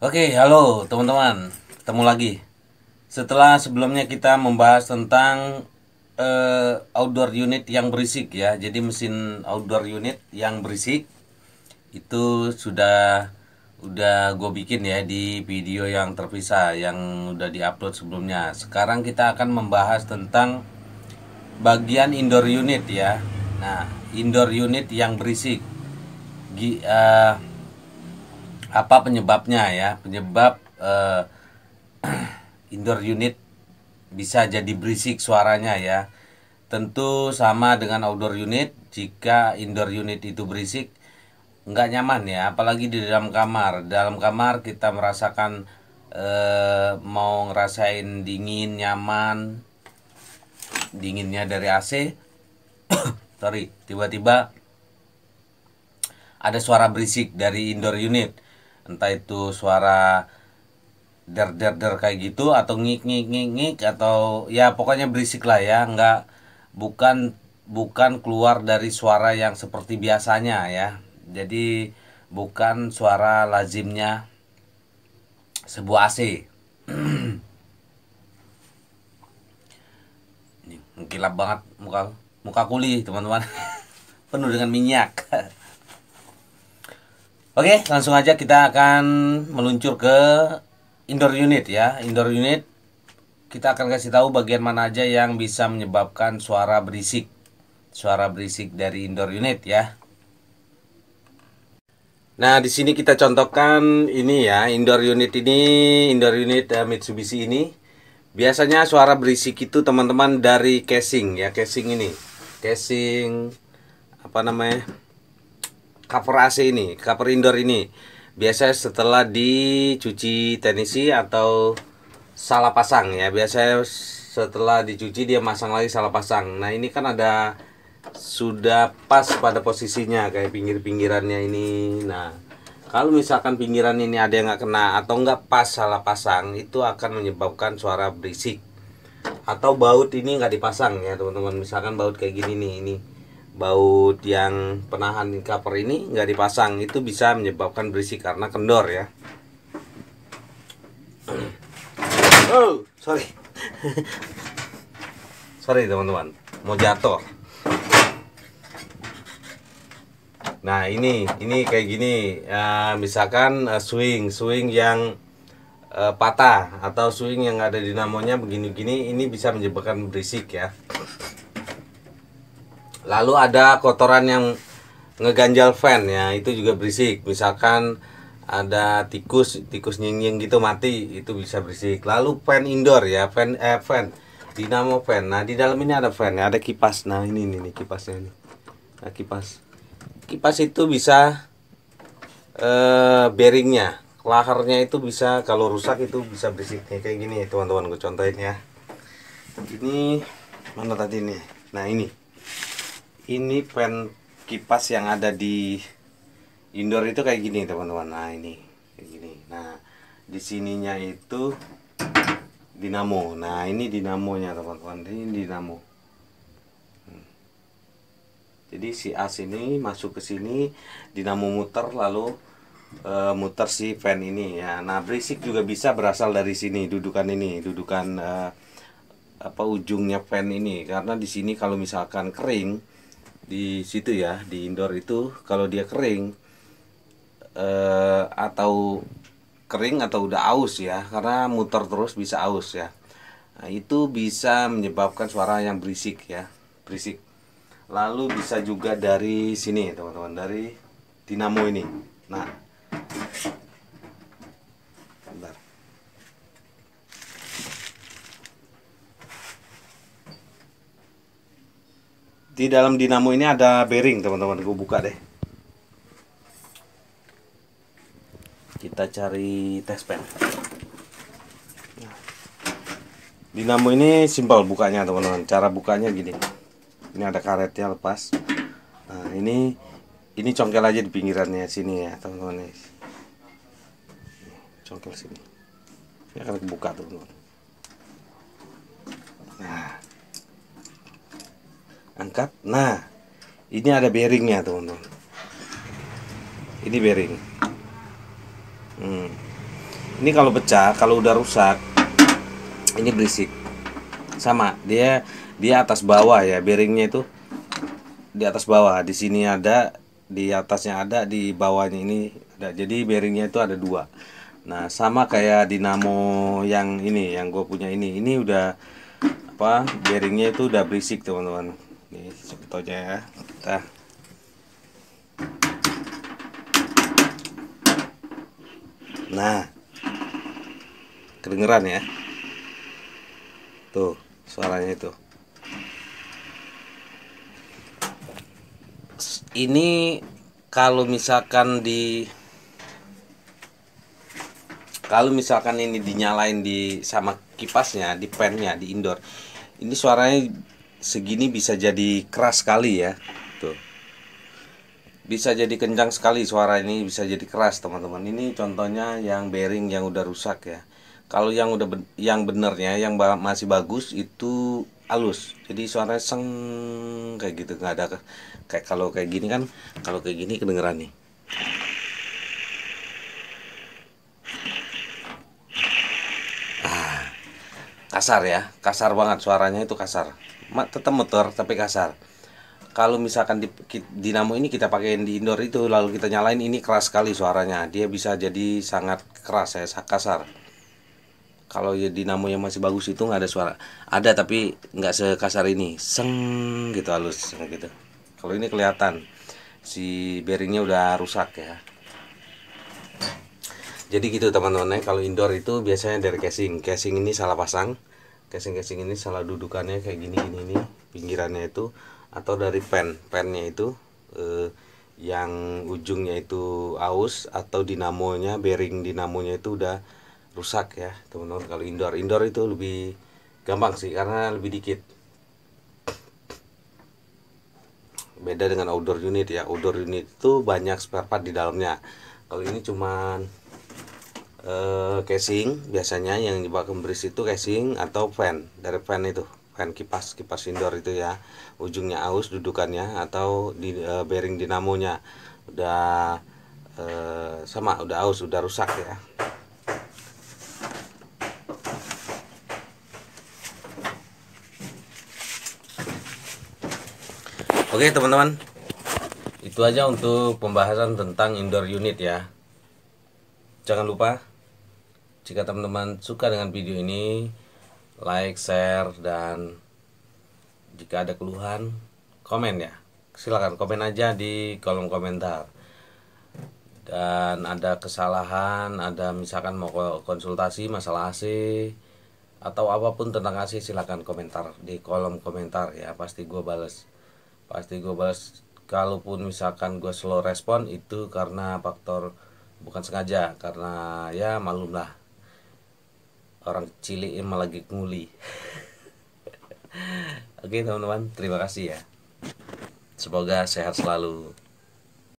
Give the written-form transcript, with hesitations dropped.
Oke, halo teman-teman, ketemu lagi. Setelah sebelumnya kita membahas tentang outdoor unit yang berisik ya, jadi mesin outdoor unit yang berisik itu udah gue bikin ya di video yang terpisah yang udah diupload sebelumnya. Sekarang kita akan membahas tentang bagian indoor unit ya. Nah, indoor unit yang berisik. Gi- eh, apa penyebabnya ya? Penyebab indoor unit bisa jadi berisik suaranya ya. Tentu sama dengan outdoor unit. Jika indoor unit itu berisik, nggak nyaman ya, apalagi di dalam kamar. Dalam kamar kita merasakan mau ngerasain dingin, nyaman, dinginnya dari AC. Sorry, tiba-tiba ada suara berisik dari indoor unit, entah itu suara der der der kayak gitu atau ngik ngik ngik ngik atau ya pokoknya berisik lah ya, nggak, bukan bukan keluar dari suara yang seperti biasanya ya. Jadi bukan suara lazimnya sebuah AC. Ini mengkilap banget muka muka kuli teman-teman. Penuh dengan minyak. Oke, langsung aja kita akan meluncur ke indoor unit ya. Indoor unit kita akan kasih tahu bagian mana aja yang bisa menyebabkan suara berisik. Suara berisik dari indoor unit ya. Nah, di sini kita contohkan ini ya, indoor unit Mitsubishi ini. Biasanya suara berisik itu teman-teman dari casing ya, casing ini. Casing apa namanya? Cover AC ini, cover indoor ini. Biasanya setelah dicuci teknisi atau salah pasang ya. Biasanya setelah dicuci dia masang lagi salah pasang. Nah, ini kan ada sudah pas pada posisinya kayak pinggir-pinggirannya ini. Nah, kalau misalkan pinggiran ini ada yang nggak kena atau nggak pas salah pasang, itu akan menyebabkan suara berisik. Atau baut ini nggak dipasang ya teman-teman. Misalkan baut kayak gini nih, ini baut yang penahan cover ini nggak dipasang, itu bisa menyebabkan berisik karena kendor ya. Oh, sorry. Sorry teman-teman, mau jatuh. Nah, ini kayak gini. Misalkan swing yang patah atau swing yang ada dinamonya begini-gini, ini bisa menyebabkan berisik ya. Lalu ada kotoran yang ngeganjal fan ya, itu juga berisik. Misalkan ada tikus nyinying gitu mati, itu bisa berisik. Lalu fan indoor ya, fan dinamo fan. Nah, di dalam ini ada fan ya, ada kipas. Nah, ini kipasnya ini. Nah, kipas itu bisa bearingnya, laharnya itu bisa, kalau rusak itu bisa berisik kayak gini teman-teman. Gue contohin ya. Ini mana tadi nih? Nah, ini fan kipas yang ada di indoor itu kayak gini teman-teman. Nah, ini kayak gini. Nah, di sininya itu dinamo. Nah, ini dinamonya teman-teman. Ini dinamo. Jadi si as ini masuk ke sini, dinamo muter, lalu muter si fan ini ya. Nah, berisik juga bisa berasal dari sini, dudukan apa ujungnya fan ini. Karena di sini kalau misalkan kering di situ ya, di indoor itu kalau dia kering atau udah aus ya, karena muter terus bisa aus ya. Nah, itu bisa menyebabkan suara yang berisik ya, berisik. Lalu bisa juga dari sini teman-teman, dari dinamo ini. Nah, bentar. Di dalam dinamo ini ada bearing teman-teman, gue buka deh. Kita cari test pen. Dinamo ini simpel bukanya teman-teman. Cara bukanya gini. Ini ada karetnya lepas. Nah, ini congkel aja di pinggirannya sini ya teman-teman. Congkel sini. Ini akan kebuka teman-teman. Nah, angkat. Nah, ini ada bearingnya teman-teman. Ini bearing. Ini kalau pecah, kalau udah rusak, ini berisik. Sama, dia atas bawah ya, bearingnya itu di atas bawah. Di sini ada, di atasnya ada, di bawahnya ini ada. Jadi bearingnya itu ada dua. Nah, sama kayak dinamo yang ini, yang gue punya ini. Ini udah apa? Bearingnya itu udah berisik, teman-teman. Nih, contohnya ya. Kita Nah, kedengeran ya. Tuh, suaranya itu. Ini kalau misalkan ini dinyalain di sama kipasnya, di fan-nya, di indoor. Ini suaranya segini bisa jadi keras sekali ya. Tuh. Bisa jadi kencang sekali suara ini, bisa jadi keras, teman-teman. Ini contohnya yang bearing yang udah rusak ya. Kalau yang yang benernya, yang masih bagus itu halus. Jadi suaranya seng kayak gitu, nggak ada kayak kalau kayak gini kan, kalau kayak gini kedengeran nih. Kasar ya, kasar banget suaranya, itu kasar. Tetap motor tapi kasar. Kalau misalkan dinamo ini kita pakai di indoor itu, lalu kita nyalain, ini keras sekali suaranya. Dia bisa jadi sangat keras ya, kasar. Kalau ya dinamo yang masih bagus itu nggak ada suara. Ada tapi nggak sekasar ini, seng gitu, halus gitu. Kalau ini kelihatan si bearingnya udah rusak ya. Jadi gitu teman-teman ya, kalau indoor itu biasanya dari casing. Casing ini salah pasang. Casing ini salah dudukannya kayak gini ini pinggirannya itu, atau dari fan-nya itu yang ujungnya itu aus, atau dinamonya, bearing dinamonya itu udah rusak ya teman-teman. Kalau indoor itu lebih gampang sih karena lebih dikit. Beda dengan outdoor unit ya. Outdoor unit itu banyak spare part di dalamnya. Kalau ini cuman casing, biasanya yang dibawa pemberis itu casing atau fan. Dari fan itu, fan kipas indoor itu ya, ujungnya aus dudukannya, atau di bearing dinamonya udah sama, udah aus, udah rusak ya. Oke teman-teman, itu aja untuk pembahasan tentang indoor unit ya. Jangan lupa, jika teman-teman suka dengan video ini, like, share, dan jika ada keluhan, komen ya. Silakan komen aja di kolom komentar. Dan ada kesalahan, ada misalkan mau konsultasi masalah AC atau apapun tentang AC, silakan komentar di kolom komentar ya. Pasti gue bales. Kalaupun misalkan gue slow respon, itu karena faktor bukan sengaja, karena ya malum lah, orang cilik emang lagi nguli. Oke teman-teman, terima kasih ya, semoga sehat selalu.